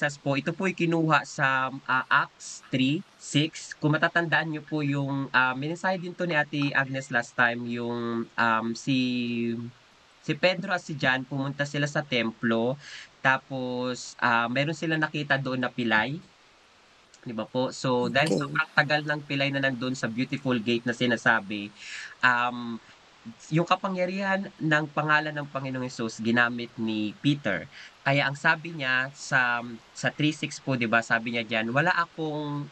Jesus po, ito po'y kinuha sa, Acts 3:6. Kung matatandaan niyo po yung, mensahe din 'to ni Ate Agnes last time, yung, si Pedro at si John pumunta sila sa templo, tapos, meron silang nakita doon na pilay, 'di ba po? So, dahil Okay. sobrang tagal ng pilay na nandun sa beautiful gate na sinasabi, um, yung kapangyarihan ng pangalan ng Panginoong Hesus ginamit ni Peter. Kaya ang sabi niya sa 3:6 po, 'di ba, sabi niya diyan, "Wala akong,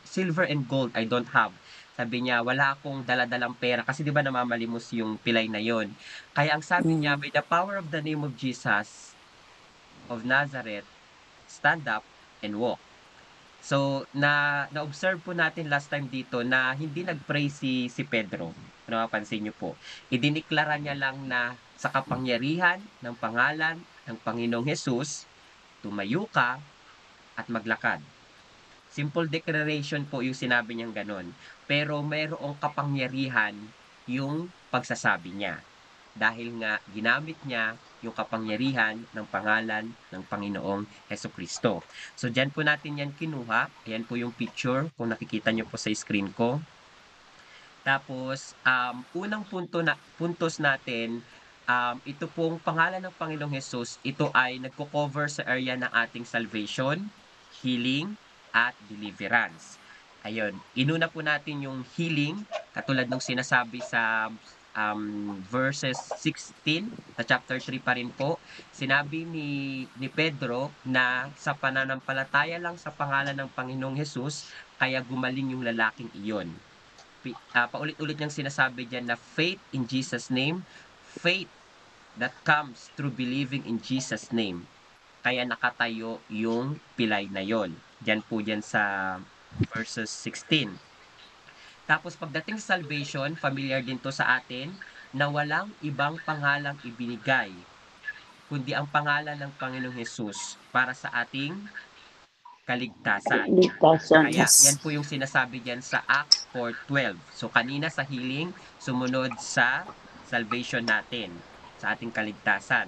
silver and gold I don't have." Sabi niya, "Wala akong dala-dalang pera." Kasi 'di ba namamalimos yung pilay na yon. Kaya ang sabi niya, Hmm, "By the power of the name of Jesus of Nazareth, stand up and walk." So, na-observe po natin last time dito na hindi nag-pray si Pedro, kung napapansin niyo po. Idineklara niya lang na sa kapangyarihan ng pangalan ng Panginoong Hesus, tumayo ka at maglakad. Simple declaration po yung sinabi niyang gano'n, pero mayroong kapangyarihan yung pagsasabi niya. Dahil nga ginamit niya yung kapangyarihan ng pangalan ng Panginoong Hesukristo. So diyan po natin yan kinuha, ayan po yung picture kung nakikita niyo po sa screen ko. Tapos, unang puntos natin, ito pong pangalan ng Panginoong Hesus, ito ay nagko-cover sa area ng ating salvation, healing, at deliverance. Ayun, inuna po natin yung healing, katulad nung sinasabi sa verses 16 sa chapter 3 pa rin po. Sinabi ni Pedro na sa pananampalataya lang sa pangalan ng Panginoong Hesus, kaya gumaling yung lalaking iyon. Paulit-ulit niyang sinasabi diyan na faith in Jesus' name, faith that comes through believing in Jesus' name. Kaya nakatayo yung pilay na yon. Diyan po diyan sa verses 16. Tapos pagdating sa salvation, familiar din to sa atin, na walang ibang pangalang ibinigay kundi ang pangalan ng Panginoong Hesus para sa ating kaligtasan. ligtasan, Kaya yes. yan po yung sinasabi diyan sa Acts 4:12. So kanina sa healing, sumunod sa salvation natin, sa ating kaligtasan.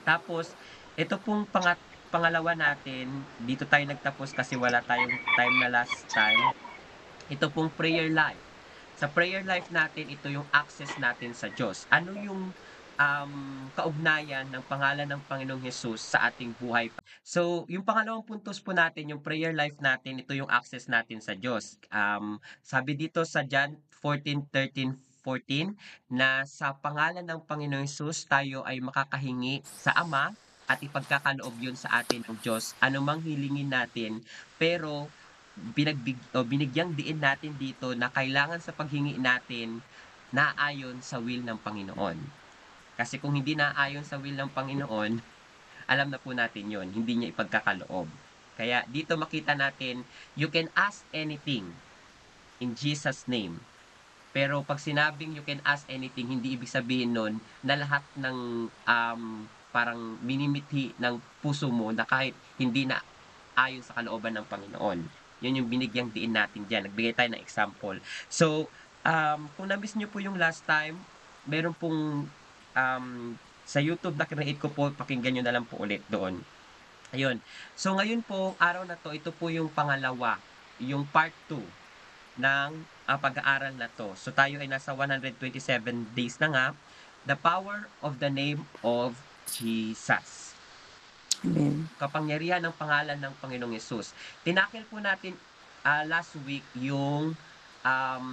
Tapos ito pong pangalawa natin, dito tayo nagtapos kasi wala tayong time na last time. Ito pong prayer life. Sa prayer life natin, ito yung access natin sa Diyos. Ano yung kaugnayan ng pangalan ng Panginoong Hesus sa ating buhay? So, yung pangalawang puntos po natin, yung prayer life natin, ito yung access natin sa Diyos. Sabi dito sa John 14:13-14 na sa pangalan ng Panginoong Hesus tayo ay makakahingi sa Ama at ipagkakaloob yun sa atin ng Diyos. Anumang hilingin natin, pero binigyang diin natin dito na kailangan sa paghingi natin naayon sa will ng Panginoon. Kasi kung hindi naayon sa will ng Panginoon, alam na po natin yon, hindi niya ipagkakaloob. Kaya dito makita natin, you can ask anything in Jesus' name. Pero pag sinabing you can ask anything, hindi ibig sabihin nun na lahat ng parang minimithi ng puso mo na kahit hindi na ayon sa kalooban ng Panginoon. Yun yung binigyang diin natin diyan. Nagbigay tayo ng example. So, kung na-miss niyo po yung last time, meron pong sa YouTube na create ko po, pakinggan niyo na lang po ulit doon. Ayun. So ngayon po, araw na 'to, ito po yung pangalawa, yung part 2 ng, pag-aaral na 'to. So tayo ay nasa 127 days na nga, the power of the name of Jesus. Amen. Kapangyarihan ng pangalan ng Panginoong Hesus. Tinakil po natin, last week yung, um,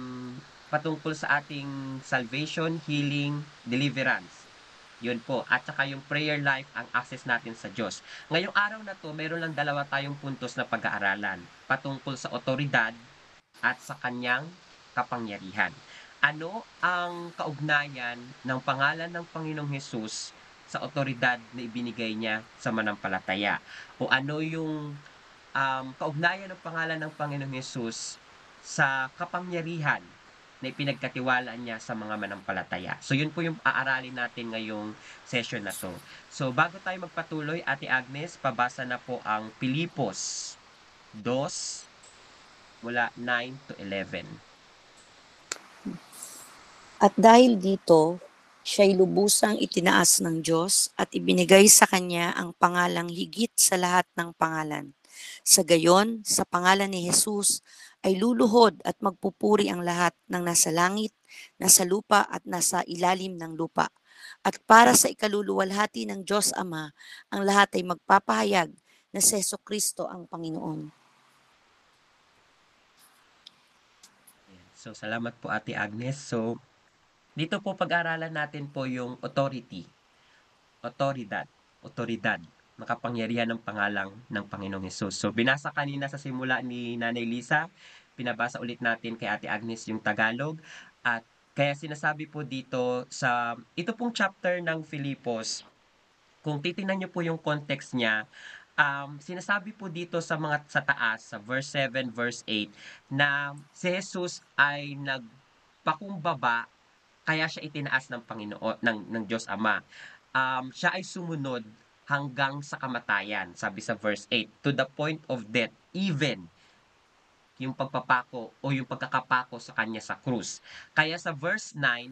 patungkol sa ating salvation, healing, deliverance. Yun po, at saka yung prayer life, ang access natin sa Diyos. Ngayong araw na 'to, meron lang dalawa tayong puntos na pag-aaralan, patungkol sa otoridad at sa kanyang kapangyarihan. Ano ang kaugnayan ng pangalan ng Panginoong Hesus sa otoridad na ibinigay niya sa manampalataya? O ano yung, kaugnayan ng pangalan ng Panginoong Hesus sa kapangyarihan na ipinagkatiwalaan niya sa mga manampalataya? So yun po yung aaralin natin ngayong session na 'to. So bago tayo magpatuloy, Ate Agnes, pabasa na po ang Pilipos 2 mula 9 to 11. At dahil dito, Siya'y lubusang itinaas ng Diyos at ibinigay sa kanya ang pangalang higit sa lahat ng pangalan. Sa gayon, sa pangalan ni Jesus ay luluhod at magpupuri ang lahat ng nasa langit, nasa lupa at nasa ilalim ng lupa. At para sa ikaluluwalhati ng Diyos Ama, ang lahat ay magpapahayag na si Kristo ang Panginoon. Ayan. So, salamat po Ate Agnes. So, dito po pag-aralan natin po yung authority, otoridad, otoridad, makapangyarihan ng pangalang ng Panginoong Hesus. So, binasa kanina sa simula ni Nanay Lisa, pinabasa ulit natin kay Ate Agnes yung Tagalog, at kaya sinasabi po dito sa ito pong chapter ng Filipos, kung titingnan niyo po yung context niya, sinasabi po dito sa mga sa taas, sa verse 7, verse 8, na si Jesus ay nagpakumbaba, kaya siya itinaas ng Panginoon, ng Diyos Ama. Siya ay sumunod hanggang sa kamatayan, sabi sa verse 8, to the point of death, even yung pagpapako o yung pagkakapako sa kanya sa krus. Kaya sa verse 9,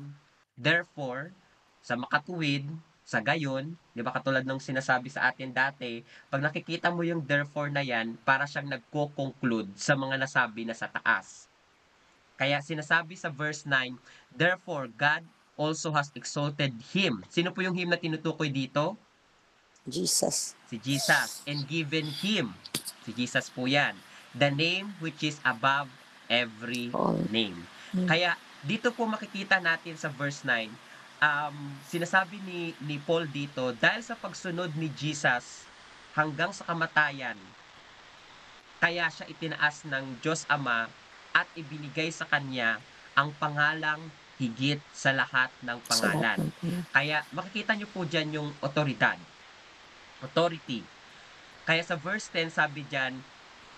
therefore, sa makatuwid, sa gayon, di ba katulad ng sinasabi sa atin dati, pag nakikita mo yung therefore na yan, para siyang nagko-conclude sa mga nasabi na sa taas. Kaya sinasabi sa verse 9, therefore God also has exalted Him. Sino po yung Him na tinutukoy dito? Jesus. Si Jesus. And given Him, si Jesus po yan, the name which is above every All. name. Kaya dito po makikita natin sa verse 9, sinasabi ni Paul dito, dahil sa pagsunod ni Jesus hanggang sa kamatayan, kaya siya itinaas ng Diyos Ama at ibinigay sa kanya ang pangalang higit sa lahat ng Sa lahat pangalan. ng pangalan. Kaya makikita niyo po dyan yung otoridad, authority. Kaya sa verse 10 sabi diyan,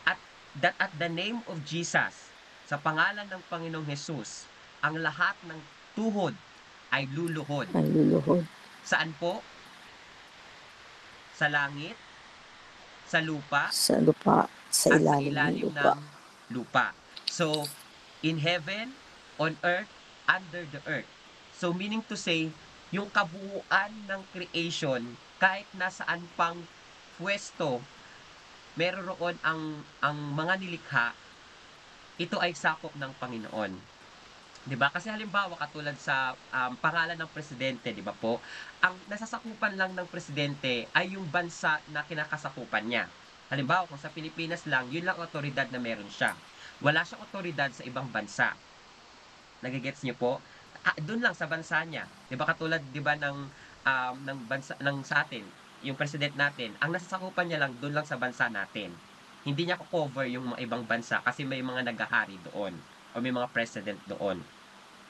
at that at the name of Jesus, sa pangalan ng Panginoong Hesus, ang lahat ng tuhod ay luluhod. Ay luluhod. Saan po? Sa langit, sa lupa, Sa lupa, sa at sa ilalim ng ilalim lupa. ng lupa. So, in heaven, on earth, under the earth. So, meaning to say, yung kabuuan ng creation, kahit nasaan pang pwesto, meron roon ang mga nilikha, ito ay sakop ng Panginoon. 'Di ba? Kasi halimbawa katulad sa pangalan ng presidente, 'di ba po? Ang nasasakupan lang ng presidente ay yung bansa na kinakasakupan niya. Halimbawa, kung sa Pilipinas lang, yun lang otoridad na meron siya. Wala siyang otoridad sa ibang bansa. Nagigets niyo po? Doon lang sa bansa niya. 'Di ba katulad 'di ba ng bansa ng sa atin, yung president natin, ang nasasakupan niya lang doon lang sa bansa natin. Hindi niya ko-cover yung mga ibang bansa kasi may mga naghahari doon o may mga president doon.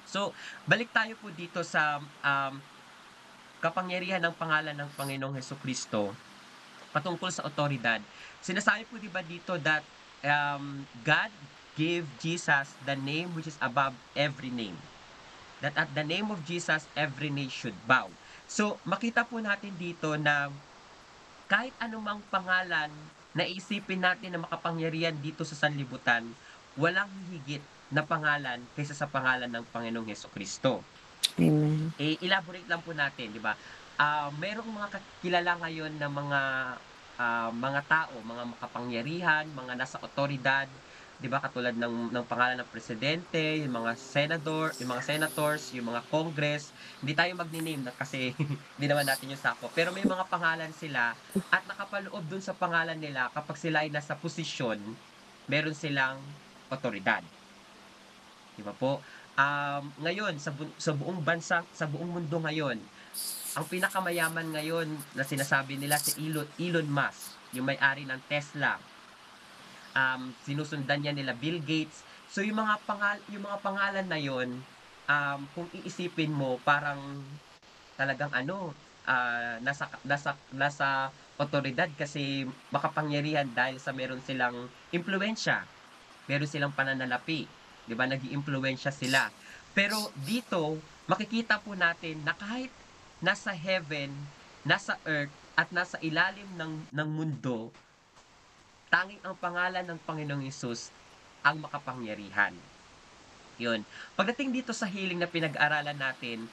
So, balik tayo po dito sa kapangyarihan ng pangalan ng Panginoong Hesukristo patungkol sa otoridad. Sinasabi po 'di ba dito that God gave Jesus the name which is above every name. That at the name of Jesus every knee should bow. So, makita po natin dito na kahit anumang pangalan na isipin natin na makapangyarihan dito sa sanlibutan, walang hihigit na pangalan kaysa sa pangalan ng Panginoong Hesukristo. Amen. Elaborate lang po natin, 'di ba? Merong mga kilala ngayon na mga tao, mga makapangyarihan, mga nasa otoridad, 'di ba? Katulad ng pangalan ng presidente, yung mga senador, yung mga senators, yung mga congress. Hindi tayo magni-name na kasi hindi naman natin yung sakop. Pero may mga pangalan sila at nakapaloob dun sa pangalan nila kapag sila ay nasa posisyon, meron silang otoridad. 'Di ba po? Ngayon sa buong bansa, sa buong mundo ngayon, ang pinakamayaman ngayon na sinasabi nila si Elon Musk, yung may-ari ng Tesla. Sinusundan niya nila Bill Gates. So yung mga pangalan na yon, kung iisipin mo parang talagang ano, nasa otoridad kasi makapangyarihan dahil sa meron silang impluwensya, meron silang pananalapi, 'di ba? Nag-iimpluwensya sila. Pero dito, makikita po natin na kahit nasa heaven, nasa earth, at nasa ilalim ng mundo, tanging ang pangalan ng Panginoong Hesus ang makapangyarihan. Yun. Pagdating dito sa healing na pinag-aralan natin,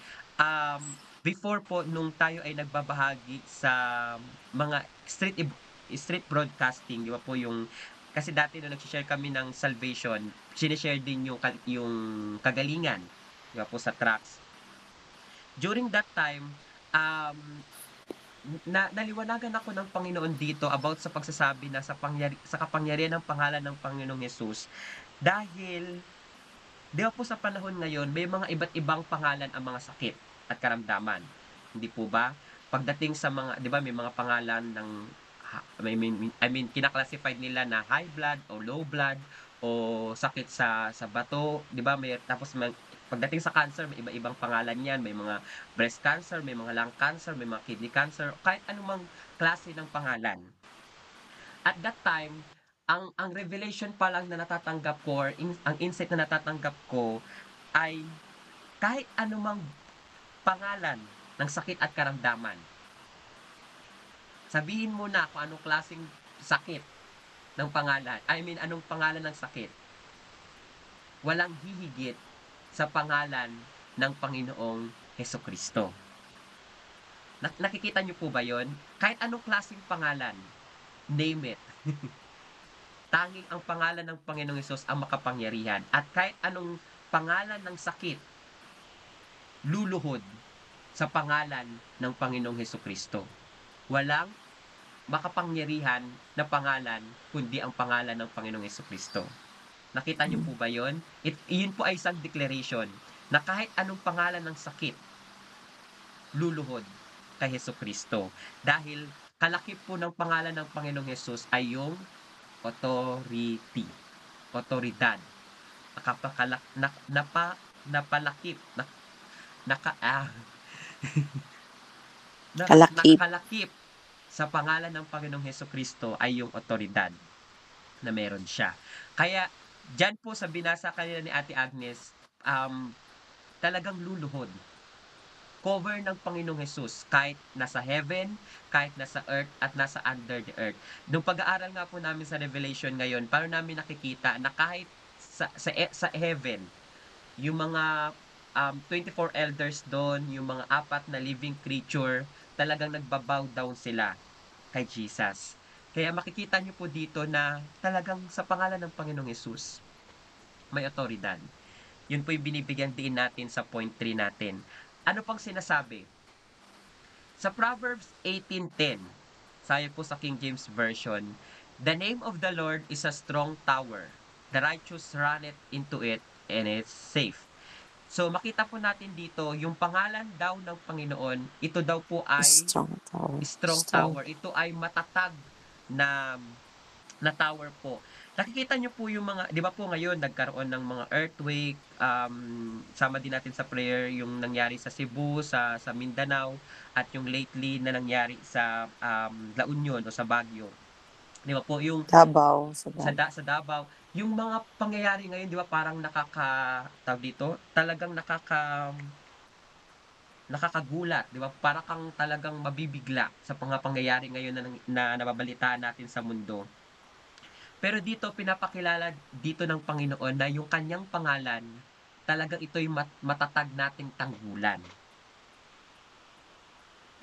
before po nung tayo ay nagbabahagi sa mga street broadcasting, 'di ba po yung kasi dati nung nagse-share kami ng salvation, shine-share din yung kagalingan, 'di ba po sa tracks. During that time, um, naliwanagan ako ng Panginoon dito about sa pagsasabi na sa kapangyarihan ng pangalan ng Panginoong Hesus dahil 'di ba po sa panahon ngayon may mga iba't ibang pangalan ang mga sakit at karamdaman, hindi po ba? Pagdating sa mga 'di ba may mga pangalan ng I mean kina-classified nila na high blood o low blood o sakit sa bato, 'di ba tapos pagdating sa cancer may iba-ibang pangalan 'yan, may mga breast cancer, may mga lung cancer, may mga kidney cancer, kahit anumang klase ng pangalan. At that time, ang revelation pa lang na natatanggap ko or ang insight na natatanggap ko ay kahit anumang pangalan ng sakit at karamdaman. Sabihin mo na kung anong klaseng sakit ng pangalan. I mean, anong pangalan ng sakit. Walang hihigit sa pangalan ng Panginoong Hesukristo. Nakikita niyo po ba yon? Kahit anong klaseng pangalan, name it. Tanging ang pangalan ng Panginoong Hesus ang makapangyarihan. At kahit anong pangalan ng sakit, luluhod sa pangalan ng Panginoong Hesukristo. Walang makapangyarihan na pangalan kundi ang pangalan ng Panginoong Hesukristo. Nakita niyo po ba yon? Iyon po ay isang declaration na kahit anong pangalan ng sakit, luluhod kay Hesukristo. Dahil kalakip po ng pangalan ng Panginoong Hesus ay yung authority, otoridad. Napalakip, Kalakip. nakalakip sa pangalan ng Panginoong Hesukristo ay yung otoridad na meron siya. Kaya, dyan po sa binasa kanina ni Ate Agnes, talagang luluhod. Cover ng Panginoong Hesus kahit nasa heaven, kahit nasa earth, at nasa under the earth. Nung pag-aaral nga po namin sa Revelation ngayon, paano namin nakikita na kahit sa heaven, yung mga 24 elders doon, yung mga 4 na living creature, talagang nagbabow down sila kay Jesus. Kaya makikita niyo po dito na talagang sa pangalan ng Panginoong Hesus, may otoridad. Yun po yung binibigyan din natin sa point 3 natin. Ano pang sinasabi? Sa Proverbs 18:10, sabi po sa King James Version, "The name of the Lord is a strong tower. The righteous runneth into it and it's safe." So makita po natin dito, yung pangalan daw ng Panginoon, ito daw po ay strong tower. Ito ay matatag na tower po. Nakikita niyo po yung mga, 'di ba po ngayon nagkaroon ng mga earthquake, sama din natin sa prayer yung nangyari sa Cebu, sa Mindanao, at yung lately na nangyari sa La Union o sa Baguio. 'Di ba po yung Davao. sa Davao, yung mga pangyayari ngayon 'di ba parang talagang nakakagulat, 'di ba? Para kang talagang mabibigla sa mga pangyayari ngayon na nababalitaan natin sa mundo. Pero dito pinapakilala dito ng Panginoon na yung kanyang pangalan, talagang ito'y matatag nating tanggulan.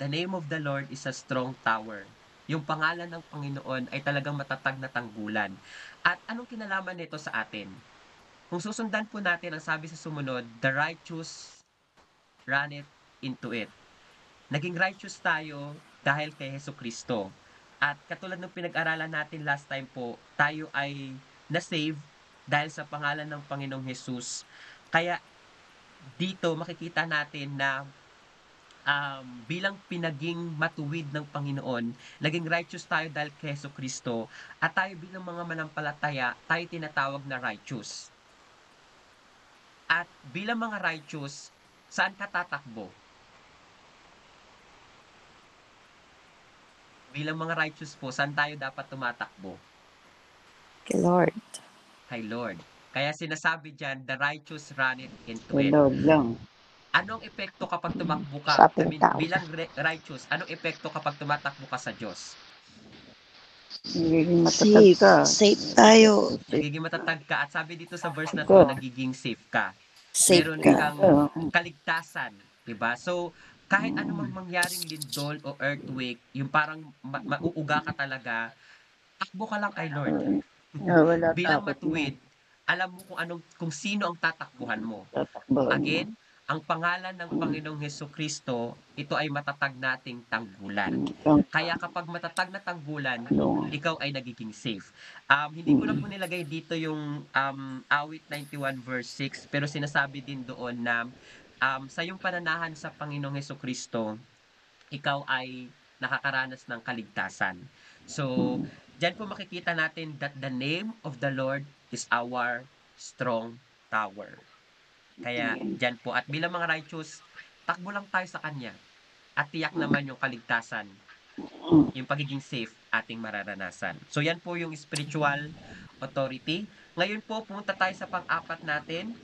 The name of the Lord is a strong tower. Yung pangalan ng Panginoon ay talagang matatag na tanggulan. At anong kinalaman nito sa atin? Kung susundan po natin ang sabi sa sumunod, the righteous runneth into it. Naging righteous tayo dahil kay Hesukristo. At katulad ng pinag-aralan natin last time po, tayo ay na-save dahil sa pangalan ng Panginoong Hesus. Kaya dito makikita natin na bilang pinaging matuwid ng Panginoon, naging righteous tayo dahil kay Hesukristo, at tayo bilang mga manampalataya, tayo tinatawag na righteous. At bilang mga righteous, saan ka tatakbo? Bilang mga righteous po, saan tayo dapat tumatakbo? Kay Lord. Kay Lord. Kaya sinasabi dyan, the righteous runneth into Kay it. Lord lang. Anong epekto kapag tumakbo ka? Sa I ating mean, tao. bilang righteous, anong epekto kapag tumatakbo ka sa Diyos? Nagiging matatag ka. Safe tayo. Nagiging matatag ka. At sabi dito sa verse na Ko. to, nagiging safe ka. Safe Meron ka. kang kaligtasan. 'Di ba? So, kahit anumang mangyaring lindol o earthquake, yung parang mauuga ka talaga, takbo ka lang kay Lord. Wala Bilang takot na. matuwid, alam mo kung sino ang tatakbuhan mo. Tatakbuhan mo. Again, ang pangalan ng Panginoong Hesukristo, ito ay matatag nating tanggulan. Kaya kapag matatag na tanggulan, ikaw ay nagiging safe. Hindi ko na po nilagay dito yung awit 91 verse 6, pero sinasabi din doon na sa iyong pananahan sa Panginoong Hesukristo, ikaw ay nakakaranas ng kaligtasan. So, diyan po makikita natin that the name of the Lord is our strong tower. Kaya diyan po, at bilang mga righteous, takbo lang tayo sa Kanya at tiyak naman yung kaligtasan, yung pagiging safe ating mararanasan. So yan po yung spiritual authority. Ngayon po, pumunta tayo sa pang-apat natin,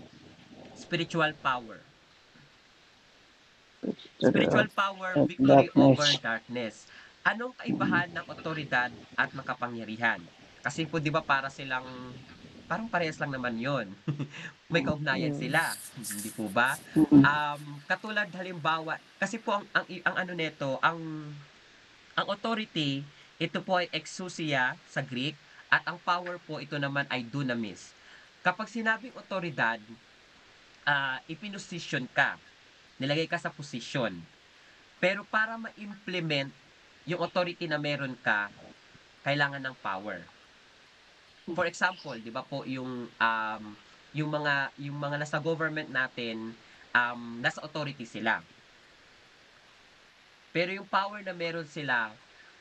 spiritual power. Spiritual power, Of victory over darkness. darkness. Anong kaibahan ng otoridad at makapangyarihan? Kasi po 'di ba parang parehas lang naman 'yon. May kaugnayan sila, hindi po ba? Katulad halimbawa, kasi po ang ano nito, ang authority, ito po ay exousia sa Greek, at ang power po ito naman ay dunamis. Kapag sinabing otoridad, ipinosisyon ka, nilagay ka sa posisyon. Pero para ma-implement yung authority na meron ka, kailangan ng power. For example, 'di ba po yung mga nasa government natin, nasa authority sila. Pero yung power na meron sila,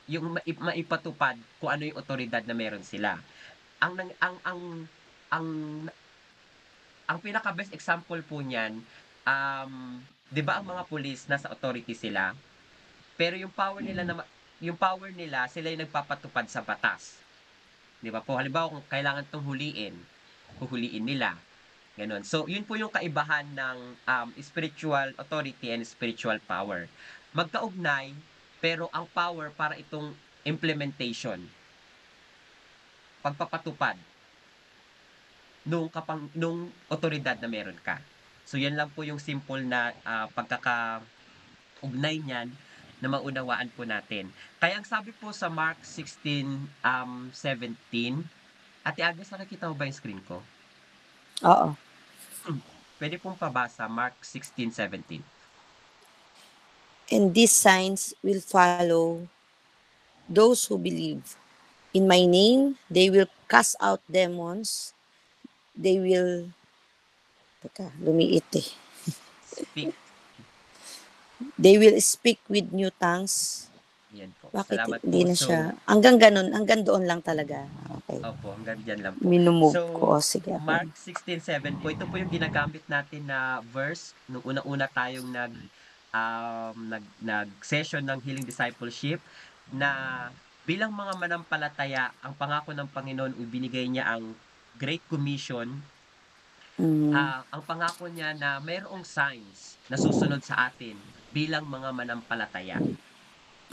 yung maipatupad kung ano yung otoridad na meron sila. Ang nang ang ang pinaka-best example po niyan, 'di ba ang mga pulis nasa authority sila? Pero yung power nila, sila yung nagpapatupad sa batas. 'Di ba po? Halimbawa kung kailangan 'tong huliin, huhuliin nila, gano'n. So, yun po yung kaibahan ng spiritual authority and spiritual power. Magkaugnay, pero ang power para itong implementation, pagpapatupad nung otoridad na meron ka. So, yan lang po yung simple na pagkakaugnay niyan na maunawaan po natin. Kaya ang sabi po sa Mark 16:17, Ate Agnes, nakikita mo ba yung screen ko? Oo. Pwede pong pabasa, Mark 16:17. And these signs will follow those who believe. In my name, they will cast out demons. They will, lumiit eh. Speak. They will speak with new tongues. Yan po. Bakit Salamat hindi po. na siya? Hanggang ganun, hanggang doon lang talaga. Okay. Opo, hanggang dyan lang po. Minumove So, ko. O, sige. Okay. Mark 16:7 po, ito po yung ginagamit natin na verse nung una-una tayong nag-session ng healing discipleship, na bilang mga manampalataya, ang pangako ng Panginoon, ibinigay niya ang Great Commission. Ang pangako niya na mayroong signs na susunod sa atin bilang mga manampalataya.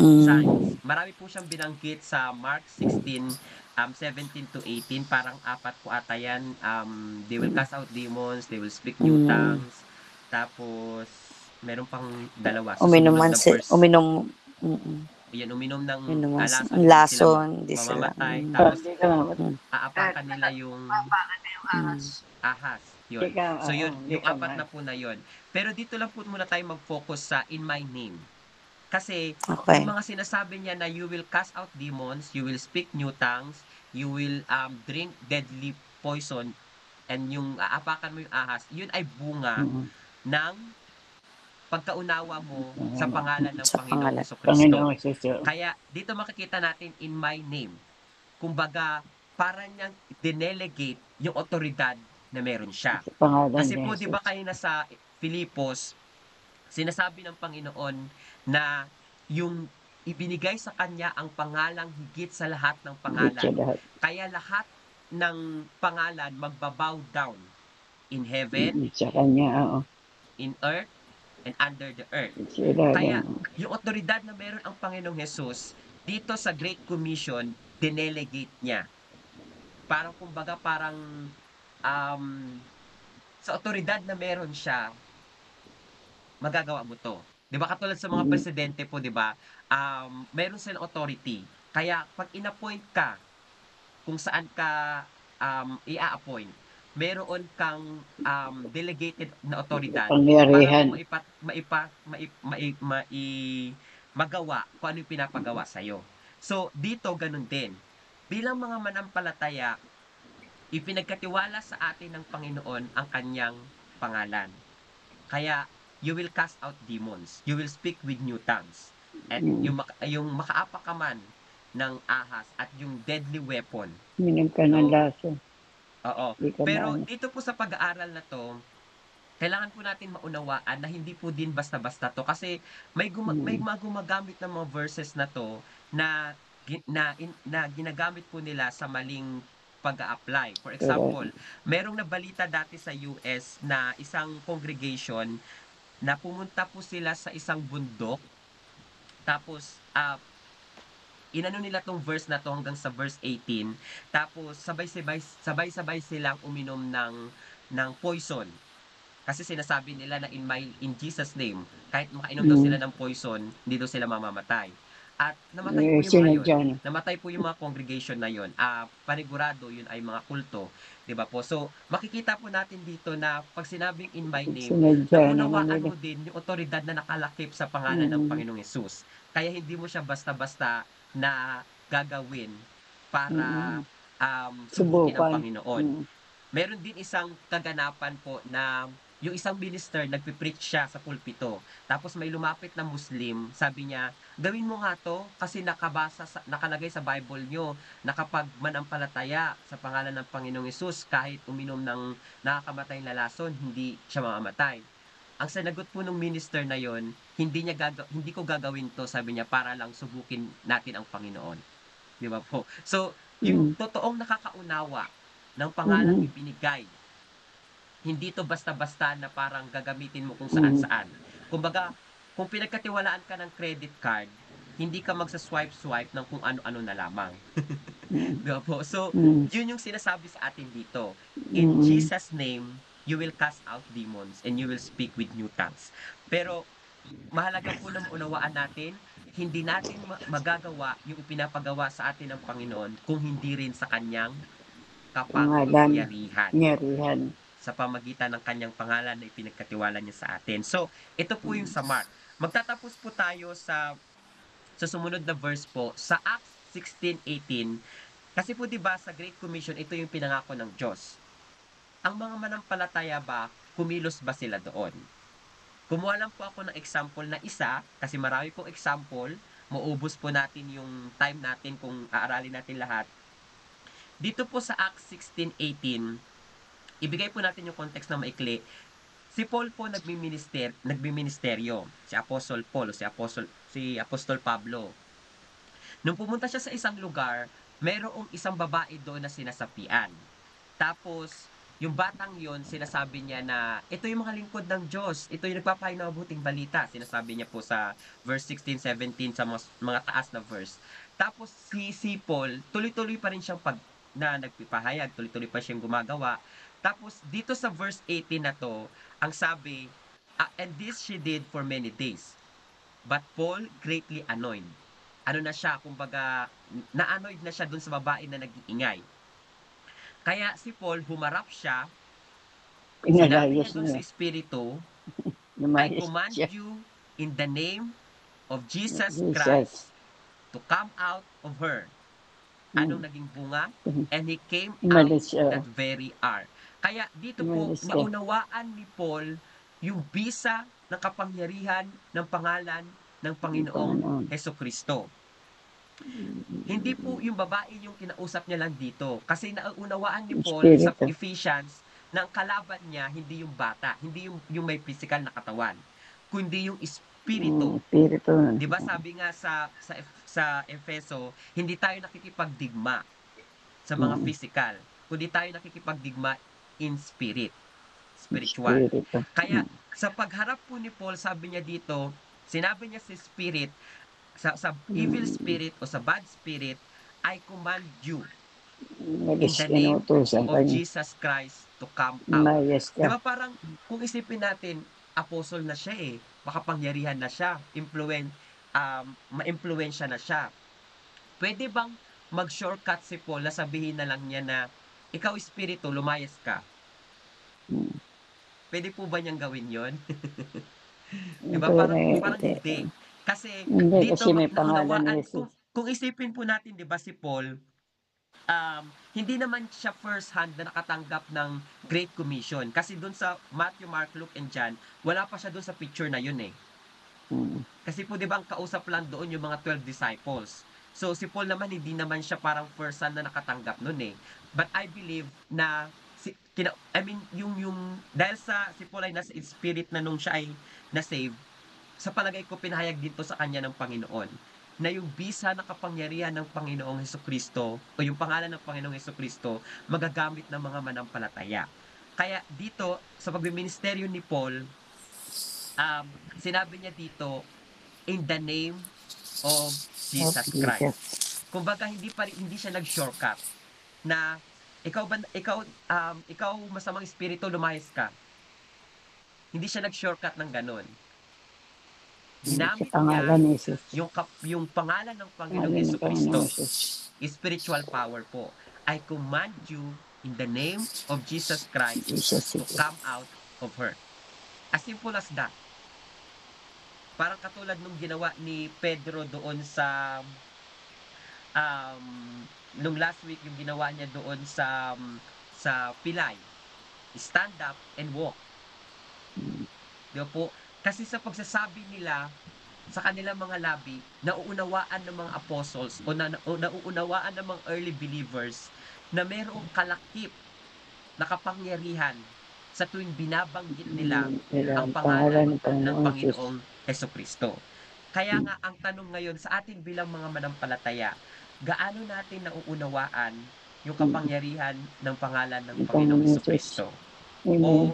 Signs. Marami po siyang binanggit sa Mark 16:17-18, parang 4 po ata yan. They will cast out demons, they will speak new tongues, tapos meron pang dalawa, Uminom susunod man na si, verse. uminom, Yan, uminom ng uminom lason, ang hindi sila lason, di sila. mamamatay, tapos Hindi ka mamatay. aapakan nila yung ahas. Yun. Hindi ka, So yun, hindi yung ka apat na po na yun. Pero dito lang po muna tayo mag-focus sa in my name. Kasi Okay. yung mga sinasabi niya na you will cast out demons, you will speak new tongues, you will drink deadly poison, and yung aapakan mo yung ahas, yun ay bunga ng pagkaunawa mo sa pangalan ng Sa Panginoong pangalan. Hesukristo. Panginoong Jesus. Kaya dito makikita natin in my name. Kumbaga, para niyang delegate yung otoridad na meron siya. Sa pangalan Kasi ni po, di ba Jesus. kayo nasa Filipos, sinasabi ng Panginoon na yung ibinigay sa kanya ang pangalang higit sa lahat ng Higit sa pangalan. lahat. Kaya lahat ng pangalan magbabow down in heaven, Sa kanya, oo. in earth, and under the earth. Sila Kaya lang. yung otoridad na meron ang Panginoong Jesus, dito sa Great Commission, dinelegate niya. Parang kumbaga sa otoridad na meron siya, magagawa mo 'to. 'Di ba katulad sa mga Mm. presidente po 'di ba, meron silang authority. Kaya 'pag inappoint ka kung saan ka, i-a-appoint, meron kang, delegated na otoridad para Kapangyarihan. mo maipat maipa mai mai mai magawa kung ano yung pinapagawa sa'yo. So, dito gano'n din. Bilang mga manampalataya, ipinagkatiwala sa atin ng Panginoon ang kanyang pangalan. Kaya, you will cast out demons, you will speak with new tongues, at Mm. yung makaapak ka man ng ahas at yung deadly weapon. Minom ka ng So, laso. oo. Di ka Pero maano. dito po sa pag-aaral na 'to, kailangan po natin maunawaan na hindi po din basta-basta 'to kasi may Mm. mga gumagamit ng mga verses na 'to na na ginagamit po nila sa maling pag-a-apply. For Correct. example, merong nabalita dati sa US na isang congregation na pumunta po sila sa isang bundok tapos, inano nila 'tong verse na 'to hanggang sa verse 18 tapos sabay-sabay silang uminom ng poison. Kasi sinasabi nila na in Jesus name, kahit makainom daw sila Mm. ng poison, hindi daw sila mamamatay. At namatay po yung mga yun. Sinadya na. Namatay po yung mga congregation na yun. Panigurado yun ay mga kulto, 'di ba po? So, makikita po natin dito na 'pag sinabing in my name, Sinadya naman naunawaan nila. mo din yung otoridad na nakalakip sa pangalan ng Mm. Panginoong Hesus. Kaya hindi mo siya basta-basta na gagawin para, Mm. subukin ang Subukan. Panginoon. Mm. Meron din isang kaganapan po na yung isang minister nagpe-preach siya sa pulpito. Tapos may lumapit na Muslim, sabi niya, "Gawin mo nga 'to kasi nakalagay sa Bible niyo na kapag manampalataya sa pangalan ng Panginoong Hesus kahit uminom ng nakakamatayang na lason, hindi siya mamamatay." Ang sinagot po nung minister na yon, "Hindi ko gagawin 'to," sabi niya, "para lang subukin natin ang Panginoon." 'Di ba po? So, yung Mm. totoong nakakaunawa ng pangalang Mm. ibinigay, hindi 'to basta-basta na parang gagamitin mo kung Mm. saan-saan. Kumbaga, kung pinagkatiwalaan ka ng credit card, hindi ka magsa-swipe-swipe ng kung ano-ano na lamang. Mm. 'Di ba po? So, Mm. yun yung sinasabi sa atin dito. In Mm. Jesus' name, you will cast out demons and you will speak with new tongues. Pero mahalaga po na maunawaan natin, hindi natin magagawa yung ipinapagawa sa atin ng Panginoon kung hindi rin sa kanyang Pangalan. kapangyarihan Nyarihan. sa pamagitan ng kanyang pangalan na ipinagkatiwala niya sa atin. So, ito po yung Mm. sa Mark. Magtatapos po tayo sa sumunod na verse po sa Acts 16:18. Kasi po 'di ba sa Great Commission ito yung pinangako ng Diyos. Ang mga manampalataya ba, kumilos ba sila doon? Kumuha lang po ako ng example na isa, kasi marami pong example, maubos po natin yung time natin kung aaralin natin lahat. Dito po sa Acts 16:18, ibigay po natin yung context na maikli. Si Paul po nagmiministeryo, si Apostle Paul o si Apostol Pablo. Nung pumunta siya sa isang lugar, mayroong isang babae doon na sinasapian. Tapos, yung batang yon sinasabi niya na, ito yung mga lingkod ng Diyos, ito yung nagpapahay ng mabuting balita, sinasabi niya po sa verse 16, 17, sa mga taas na verse. Tapos, si Paul, tuloy-tuloy pa rin siyang na nagpipahayag, tuloy-tuloy pa siyang gumagawa. Tapos, dito sa verse 18 na to, ang sabi, and this she did for many days. But Paul greatly annoyed. Ano na siya, kumbaga, na-annoyed na siya dun sa babae na nag-iingay. Kaya si Paul, humarap siya, sinabi niya Pinalayas dun sa niya. espiritu, I Lumayas command siya. you in the name of Jesus Jesus. Christ to come out of her. Mm. Anong naging bunga? And he came out Umalis siya. that very hour. Kaya dito po, Umalis siya. naunawaan ni Paul yung bisa ng kapangyarihan ng pangalan ng Ang Panginoong Panginoon. Hesukristo. Hindi po yung babae yung kinausap niya lang dito. Kasi naunawaan ni Paul sa Espiritu. Ephesians na ang kalaban niya hindi yung bata, hindi yung may physical na katawan, kundi yung espiritu. Espiritu. 'Di ba sabi nga sa Efeso, hindi tayo nakikipagdigma sa mga Mm. physical, kundi tayo nakikipagdigma in spirit, spiritual. Espiritu. Kaya sa pagharap po ni Paul, sabi niya dito, sinabi niya sa spirit, sa evil Mm. spirit o sa bad spirit, I command you in Umalis. the name Inuutosan of kanya. Jesus Christ to come out. Lumayas 'Di ka. ba parang kung isipin natin, apostle na siya eh. makapangyarihan na siya, maimpluwensya na siya. Pwede bang mag-shortcut si Paul na sabihin na lang niya na, ikaw espiritu, lumayas ka? Mm. Pwede po ba niyang gawin yon? Di Ito ba? Parang, eh, parang hindi. Kasi hindi kasi dito may pangalan ni naunawaan, Jesus. kung isipin po natin, di ba, si Paul, hindi naman siya first hand na nakatanggap ng Great Commission. Kasi dun sa Matthew, Mark, Luke, and John, wala pa siya dun sa picture na yun eh. Mm. Kasi po 'di ba ang kausap lang doon yung mga 12 disciples. So si Paul naman hindi naman siya parang first hand na nakatanggap noon eh. But I believe na yung dahil sa si Paul ay nasa spirit na nung siya ay na-save, sa palagay ko pinahayag dito sa kanya ng Panginoon na yung bisa ng kapangyarihan ng Panginoong Hesukristo o yung pangalan ng Panginoong Hesukristo magagamit ng mga manampalataya. Kaya dito sa pagmiministeryo ni Paul, sinabi niya dito, in the name of Of Jesus Jesus. Christ. Kumbaga hindi siya nag-shortcut na ikaw masamang espiritu, lumayas ka. Hindi siya nag-shortcut ng ganun. Sa Ginamit pangalan niya ni Jesus. yung pangalan ng Panginoong Pangalan ng Hesukristo. Panginoon Jesus. Spiritual power po. I command you in the name of Jesus Christ Jesus. to come out of her. As simple as that. Parang katulad nung ginawa ni Pedro doon um, nung last week, yung ginawa niya doon sa pilay. Stand up and walk. Di ba po? Kasi sa pagsasabi nila sa kanilang mga labi, nauunawaan ng mga apostles o nauunawaan ng mga early believers na mayroong kalakip na kapangyarihan sa tuwing binabanggit nila ang pangalan ng Panginoong Hesukristo. Kaya nga ang tanong ngayon sa atin bilang mga manampalataya, gaano natin nauunawaan yung kapangyarihan ng pangalan ng Panginoong Hesukristo? O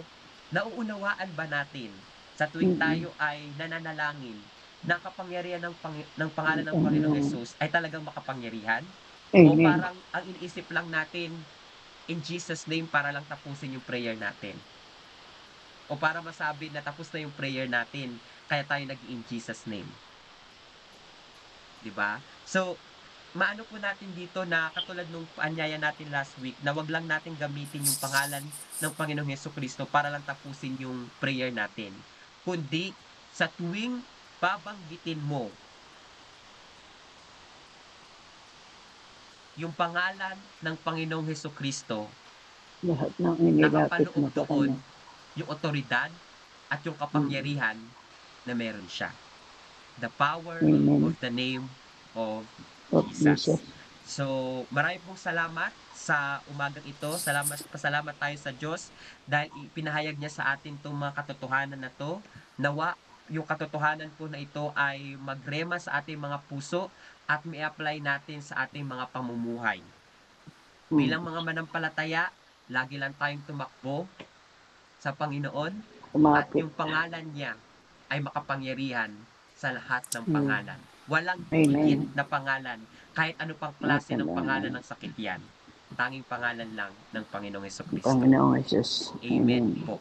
nauunawaan ba natin sa tuwing tayo ay nananalangin na kapangyarihan ng pangalan ng Panginoong Hesus ay talagang makapangyarihan? O Amen. parang ang iniisip lang natin, in Jesus name, para lang tapusin yung prayer natin? O para masabi na tapos na yung prayer natin, kaya tayo nag-in Jesus name? Diba? So, maano po natin dito na katulad nung paanyaya natin last week, na wag lang natin gamitin yung pangalan ng Panginoong Hesukristo para lang tapusin yung prayer natin. Kundi, sa tuwing babanggitin mo yung pangalan ng Panginoong Hesukristo, Lahat ng inilapit mo nakapaloob sa doon kanya. yung otoridad at yung kapangyarihan na meron siya. The power Amen. of the name of Of Jesus. Jesus. So, marami pong salamat sa umagang ito. Pasalamat tayo sa Diyos dahil ipinahayag niya sa atin itong mga katotohanan na to. Nawa, yung katotohanan po na ito ay magrema sa ating mga puso at may-apply natin sa ating mga pamumuhay. Bilang mga manampalataya, lagi lang tayong tumakbo sa Panginoon at Kumapit. yung pangalan niya ay makapangyarihan sa lahat ng pangalan. Walang Amen. higit na pangalan, kahit ano pang klase ng pangalan Pangalan. ng sakit yan. Tanging pangalan lang ng Panginoong Hesukristo. Panginoong Jesus. Amen po.